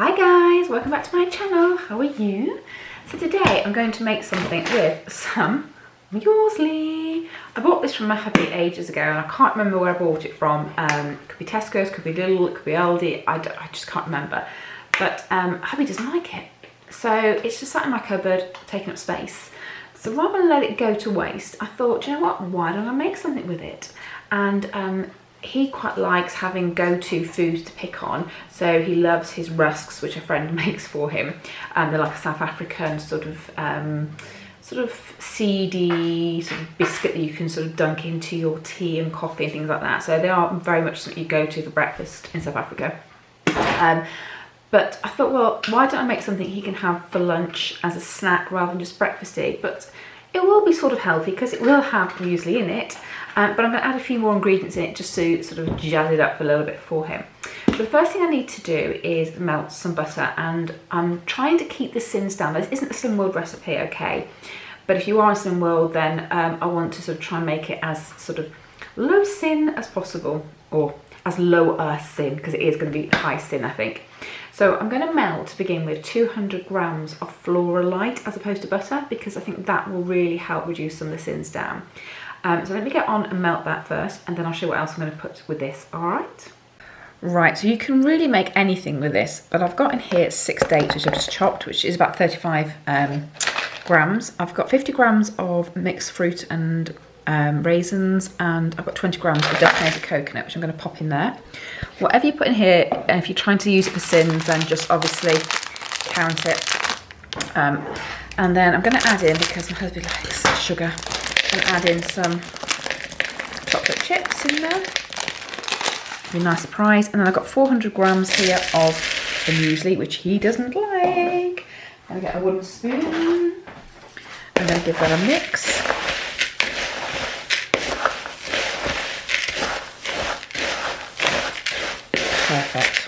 Hi guys, welcome back to my channel. How are you? So today I'm going to make something with some muesli. I bought this from my hubby ages ago and I can't remember where I bought it from. It could be Tesco's, could be Lidl, it could be Aldi, I just can't remember. But hubby doesn't like it. So it's just sat in my cupboard, taking up space. So rather than let it go to waste, I thought, you know what, why don't I make something with it? And he quite likes having go-to foods to pick on, so he loves his rusks, which a friend makes for him. They're like a South African sort of seedy sort of biscuit that you can sort of dunk into your tea and coffee and things like that. So they are very much something you go to for breakfast in South Africa. But I thought, well, why don't I make something he can have for lunch as a snack rather than just breakfasty? But it will be sort of healthy because it will have muesli in it. But I'm going to add a few more ingredients in it just to sort of jazz it up a little bit for him. So the first thing I need to do is melt some butter, and I'm trying to keep the sins down. This isn't a Slim World recipe, okay? But if you are a Slim World, then I want to sort of try and make it as sort of low sin as possible, or as low sin, because it is going to be high sin, I think. So I'm going to melt, to begin with, 200 grams of Flora Light as opposed to butter, because I think that will really help reduce some of the sins down. So let me get on and melt that first, and then I'll show you what else I'm going to put with this, all right? Right, so you can really make anything with this, but I've got in here 6 dates, which I've just chopped, which is about 35 grams. I've got 50 grams of mixed fruit and raisins, and I've got 20 grams of dehydrated coconut, which I'm going to pop in there. Whatever you put in here, and if you're trying to use it for sins, then just obviously count it. And then I'm going to add in, because my husband likes sugar, I'm going to add in some chocolate chips in there. Be a nice surprise. And then I've got 400 grams here of the muesli, which he doesn't like. I'm going to get a wooden spoon. I'm going to give that a mix. Perfect.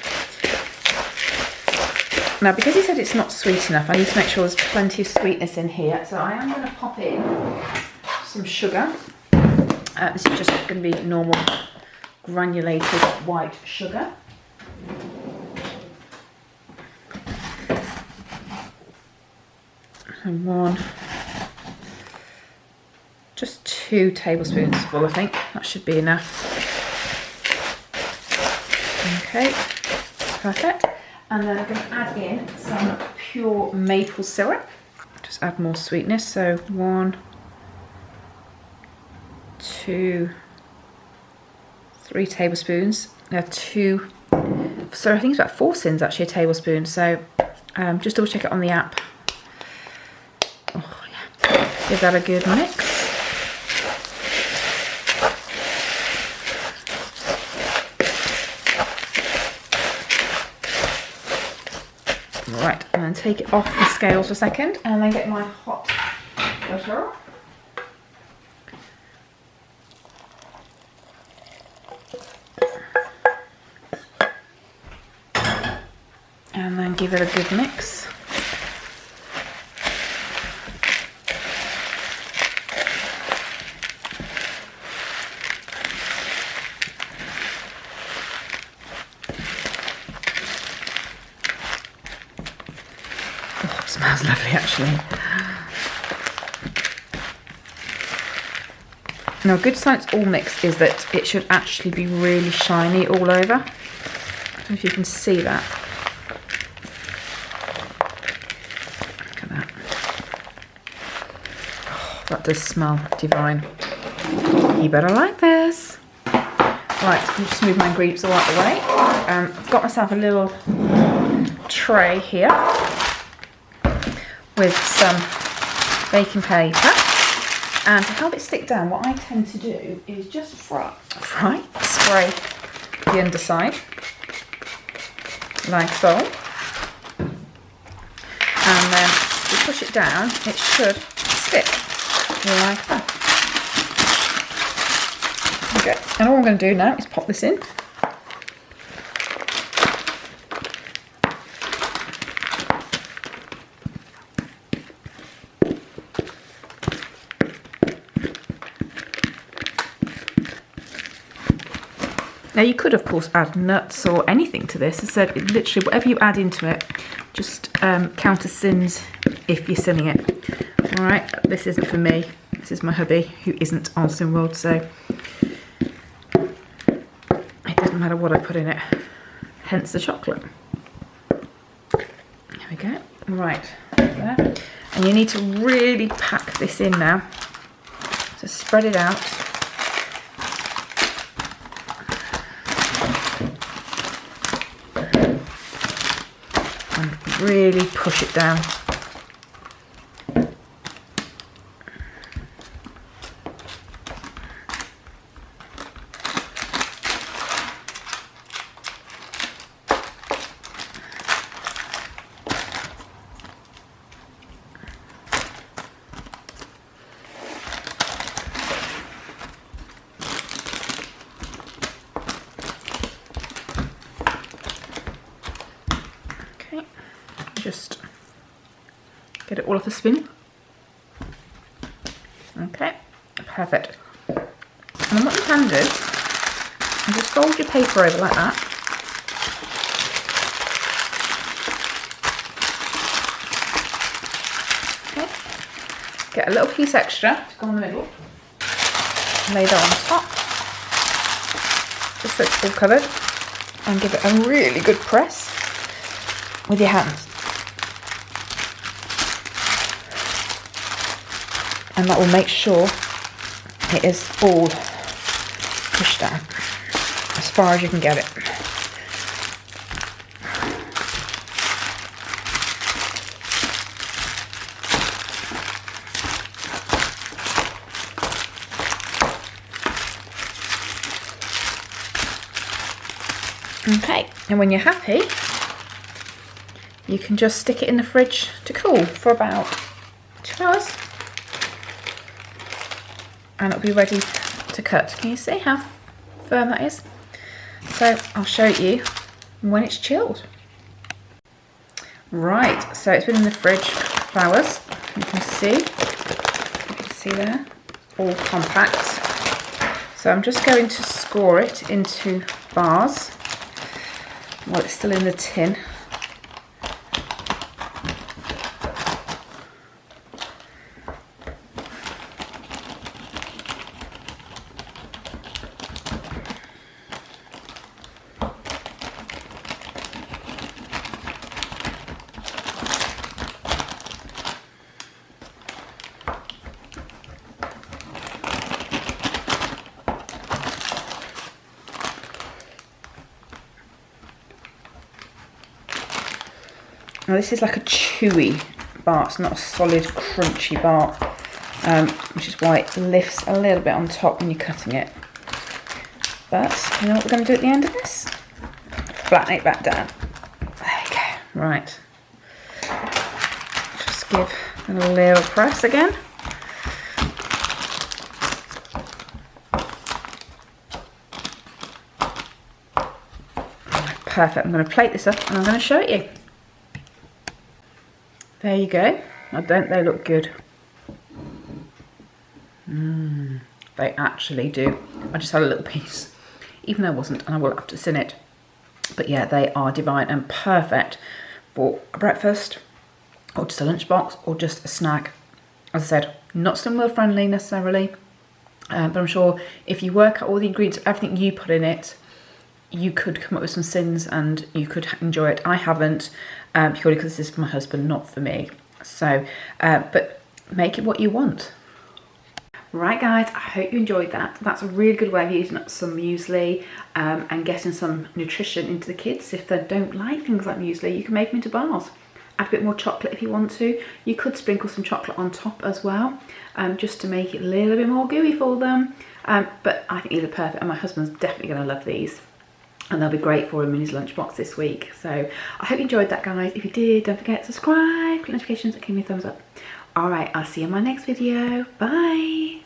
Now, because he said it's not sweet enough, I need to make sure there's plenty of sweetness in here. So I am going to pop in some sugar. This is just going to be normal granulated white sugar. And just 2 tablespoons full, I think. That should be enough. Okay, perfect. And then I'm going to add in some pure maple syrup. Just add more sweetness. So 1, 2, 3 tablespoons. So I think it's about 4 sins actually, a tablespoon. So just double check it on the app. Oh yeah, give that a good mix. Right, and then take it off the scales for a second, and then get my hot butter. And then give it a good mix. Oh, it smells lovely actually. Now, a good sign it's all mixed is that it should actually be really shiny all over. I don't know if you can see that. That does smell divine. You better like this. Right, let me just move my ingredients all out of the way. I've got myself a little tray here with some baking paper. And to help it stick down, what I tend to do is just spray the underside, like so. And then if you push it down, it should stick. Like that. Okay, and all I'm going to do now is pop this in. Now you could of course add nuts or anything to this. I said literally whatever you add into it, just count as sins if you're sinning it. All right, this isn't for me. This is my hubby who isn't on Sin World, so it doesn't matter what I put in it. Hence the chocolate. There we go. Right, there. And you need to really pack this in now. So spread it out. And really push it down. Just get it all off the spoon. Okay, perfect. And then what you can do is just fold your paper over like that. Okay, get a little piece extra to go in the middle. Lay that on top, just so it's all covered, and give it a really good press with your hands. And that will make sure it is all pushed down as far as you can get it. Okay, and when you're happy, you can just stick it in the fridge to cool for about 2 hours. And it'll be ready to cut. Can you see how firm that is? So I'll show you when it's chilled. Right, so it's been in the fridge for hours. You can see there, all compact. So I'm just going to score it into bars while it's still in the tin. Now this is like a chewy bar, it's not a solid crunchy bar, which is why it lifts a little bit on top when you're cutting it. But you know what we're going to do at the end of this? Flatten it back down. There we go. Right. Just give a little press again. Right, perfect. I'm going to plate this up and I'm going to show it you. There you go. Now don't they look good? They actually do. I just had a little piece, even though I wasn't, and I will have to sin it. But yeah, they are divine and perfect for a breakfast, or just a lunchbox, or just a snack. As I said, not Sin World friendly necessarily, but I'm sure if you work out all the ingredients, everything you put in it, you could come up with some sins and you could enjoy it. I haven't, purely because this is for my husband, not for me. So, but make it what you want. Right guys, I hope you enjoyed that. That's a really good way of using up some muesli and getting some nutrition into the kids. If they don't like things like muesli, you can make them into bars. Add a bit more chocolate if you want to. You could sprinkle some chocolate on top as well, just to make it a little bit more gooey for them. But I think these are perfect, and my husband's definitely going to love these. And they'll be great for him in his lunchbox this week. So I hope you enjoyed that, guys. If you did, don't forget to subscribe, click notifications, and give me a thumbs up. All right, I'll see you in my next video. Bye.